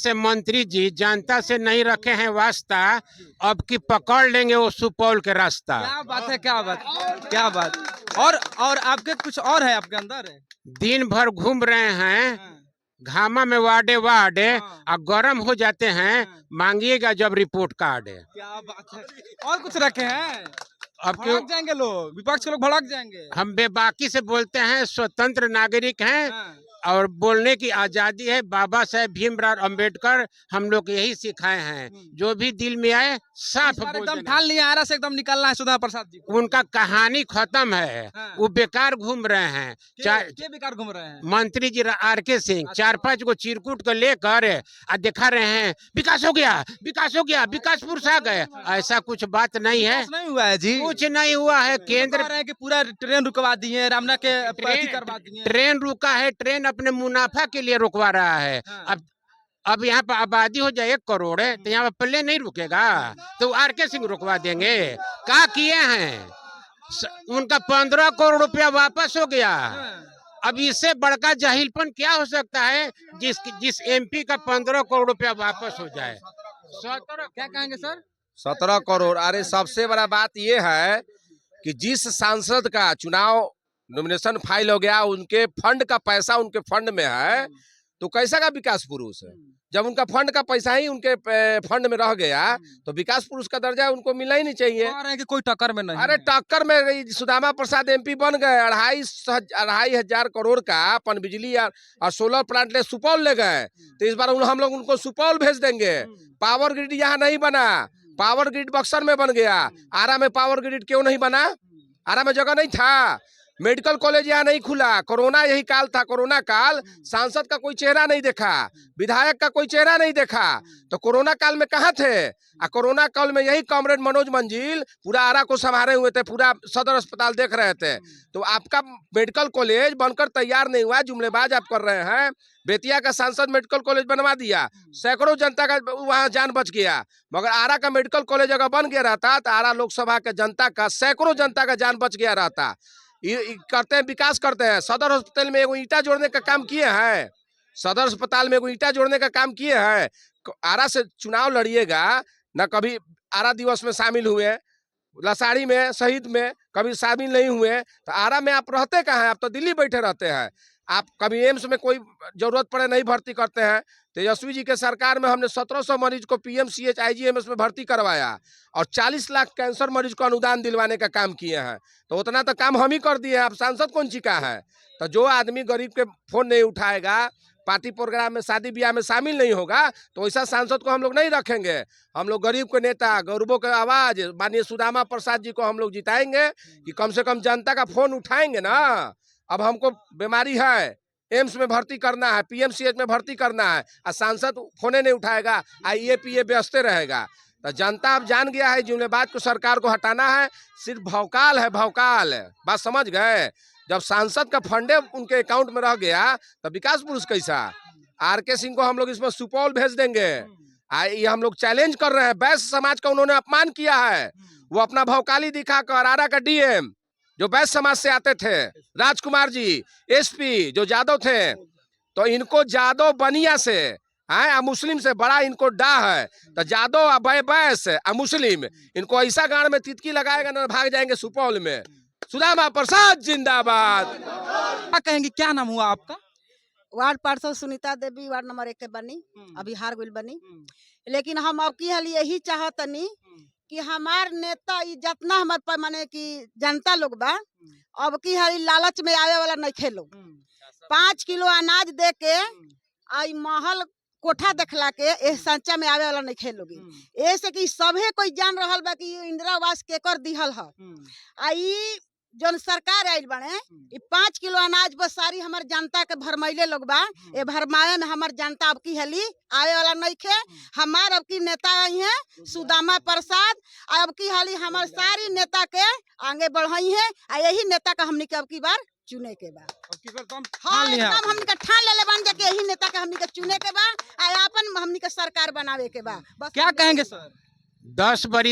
जैसे मंत्री जी जनता से नहीं रखे हैं वास्ता, अब की पकड़ लेंगे वो सुपौल के रास्ता। क्या बात है, क्या बात, क्या बात। और आपके कुछ और है आपके अंदर है? दिन भर घूम रहे हैं हाँ, घामा में वार्डे वार्डे, हाँ, और गर्म हो जाते हैं, हाँ। मांगिएगा जब रिपोर्ट कार्ड। क्या बात है। और कुछ रखे हैं? अब क्यों भड़क जाएंगे लोग, विपक्ष के लोग भड़क जाएंगे। हम बेबाकी से बोलते हैं, स्वतंत्र नागरिक हैं हाँ। और बोलने की आजादी है। बाबा साहेब भीमराव अंबेडकर हम लोग यही सिखाए हैं, जो भी दिल में आए साफ इस बार बोल एकदम देना। ठान लिया, आरा से एकदम निकलना है सुधा प्रसाद जी को। उनका कहानी खत्म है, हाँ। वो बेकार घूम रहे हैं। के बेकार घूम रहे हैं? मंत्री जी आर.के. सिंह अच्छा। 4-5 को चिरकुट को लेकर आ दिखा रहे हैं, विकास हो गया, विकास हो गया, विकासपुर से आ गए। ऐसा कुछ बात नहीं है, विकास नहीं हुआ है जी। कुछ नहीं हुआ है। कह केंद्र रहे हैं कि पूरा ट्रेन रुकवा दिए, रामना के अथी करवा दिए। ट्रेन रुका है, ट्रेन अपने मुनाफा के लिए रुकवा रहा है। हाँ। अब यहाँ पर आबादी हो जाए 1 करोड़ है, तो यहाँ पर प्लेन नहीं रुकेगा, तो आर.के. सिंह रुकवा देंगे। क्या किए हैं? उनका 15 करोड़ रुपया वापस हो गया। अब इससे बड़का जाहिलपन क्या हो सकता है, जिस एमपी का 15 करोड़ रुपया वापस हो जाए। 17 क्या कहेंगे सर? 17 करोड़। अरे सबसे बड़ा बात ये है कि जिस सांसद का चुनाव नॉमिनेशन फाइल हो गया, उनके फंड का पैसा उनके फंड में है, तो कैसा का विकास पुरुष है? जब उनका फंड का पैसा ही उनके फंड में रह गया, तो विकास पुरुष का दर्जा उनको मिलना ही नहीं चाहिए। कह रहे हैं कि कोई टक्कर में नहीं अरे है। टक्कर में सुदामा प्रसाद एमपी बन गए, 2,500 करोड़ का पनबिजली और सोलर प्लांट ले सुपौल ले गए। तो इस बार हम लोग उनको सुपौल भेज देंगे। पावर ग्रिड यहाँ नहीं बना, पावर ग्रिड बक्सर में बन गया। आरा में पावर ग्रिड क्यों नहीं बना? आरा में जगह नहीं था। मेडिकल कॉलेज यहाँ नहीं खुला। कोरोना यही काल था, कोरोना काल सांसद का कोई चेहरा नहीं देखा, विधायक का कोई चेहरा नहीं देखा। तो कोरोना काल में कहाँ थे? कोरोना काल में यही कॉमरेड मनोज मंजिल पूरा आरा को संभाले हुए थे, पूरा सदर अस्पताल देख रहे थे। तो आपका मेडिकल कॉलेज बनकर तैयार नहीं हुआ, जुमलेबाज आप कर रहे हैं। बेतिया का सांसद मेडिकल कॉलेज बनवा दिया, सैकड़ों जनता का वहाँ जान बच गया। मगर आरा का मेडिकल कॉलेज अगर बन गया रहता तो आरा लोकसभा के जनता का, सैकड़ों जनता का जान बच गया रहता। करते हैं, विकास करते हैं। सदर अस्पताल में एगो ईंटा जोड़ने का काम किए हैं, सदर अस्पताल में एगो ईंटा जोड़ने का काम किए हैं। आरा से चुनाव लड़िएगा न, कभी आरा दिवस में शामिल हुए, लसाड़ी में, शहीद में कभी शामिल नहीं हुए। तो आरा में आप रहते कहाँ हैं? आप तो दिल्ली बैठे रहते हैं। आप कभी एम्स में कोई जरूरत पड़े नहीं भर्ती करते हैं। तेजस्वी जी के सरकार में हमने 1700 मरीज को पीएमसीएच आईजीएमएस में भर्ती करवाया और 40 लाख कैंसर मरीज को अनुदान दिलवाने का काम किए हैं। तो उतना तो काम हम ही कर दिए हैं, आप सांसद कौन चिका है? तो जो आदमी गरीब के फोन नहीं उठाएगा, पार्टी प्रोग्राम में, शादी ब्याह में शामिल नहीं होगा, तो ऐसा सांसद को हम लोग नहीं रखेंगे। हम लोग गरीब के नेता, गरीबों के आवाज माननीय सुदामा प्रसाद जी को हम लोग जिताएंगे कि कम से कम जनता का फोन उठाएंगे ना। अब हमको बीमारी है, एम्स में भर्ती करना है, पीएमसीएच में भर्ती करना है, और सांसद फोने नहीं उठाएगा, आईए पीए व्यस्ते रहेगा। तो जनता अब जान गया है, जुमलेबाज को सरकार को हटाना है। सिर्फ भौकाल है, भौकाल है। बात समझ गए? जब सांसद का फंडे उनके अकाउंट में रह गया तो विकास पुरुष कैसा? आर.के. सिंह को हम लोग इसमें सुपौल भेज देंगे। ये हम लोग चैलेंज कर रहे हैं। वैश्य समाज का उन्होंने अपमान किया है, वो अपना भौकाली दिखाकर आरा का डीएम जो वैश्य समाज से आते थे, राजकुमार जी, एसपी जो जादव थे, तो इनको जादव बनिया से मुस्लिम से बड़ा इनको डा है। तो जादव वैश्य मुस्लिम, इनको ऐसा गाड़ में तितकी लगाएगा ना, भाग जाएंगे सुपौल में। सुदामा प्रसाद जिंदाबाद। क्या कहेंगे, क्या नाम हुआ आपका? वार्ड पार्षद सुनीता देवी, वार्ड नंबर 1 के बनी, अभी हार गुल बनी। लेकिन हम अब की हाल यही चाहतनी कि हमार नेता जितना हमारे माने कि जनता लोग बा, अब की हाल लालच में आवे वाला नहीं खेलो। 5 किलो अनाज दे के आई महल कोठा देखला के संचा में आवे वाला नहीं खेलोगी। ऐसे कि सभे कोई जान रहल बा कि इंदिरा आवास केकर दिहल है। आई जौन सरकार आयल बने, 5 किलो अनाज बस सारी हमार जनता के भरमैले लोग बा। ये भरमाए में हमार जनता अब की हली आवे वाला नहीं खे। हमार अब की नेता आई है सुदामा प्रसाद, अब की हाली हमार सारी नेता के आगे बढ़ाई है। यही नेता का हमनी के अब की बार चुने के बा। हाँ, एकदम हमनी के ठान ले बन जाके यही नेता के हमनी के चुने के बा, अपन हमनी के सरकार बनावे के बा। क्या कहेंगे सर? 10 बरी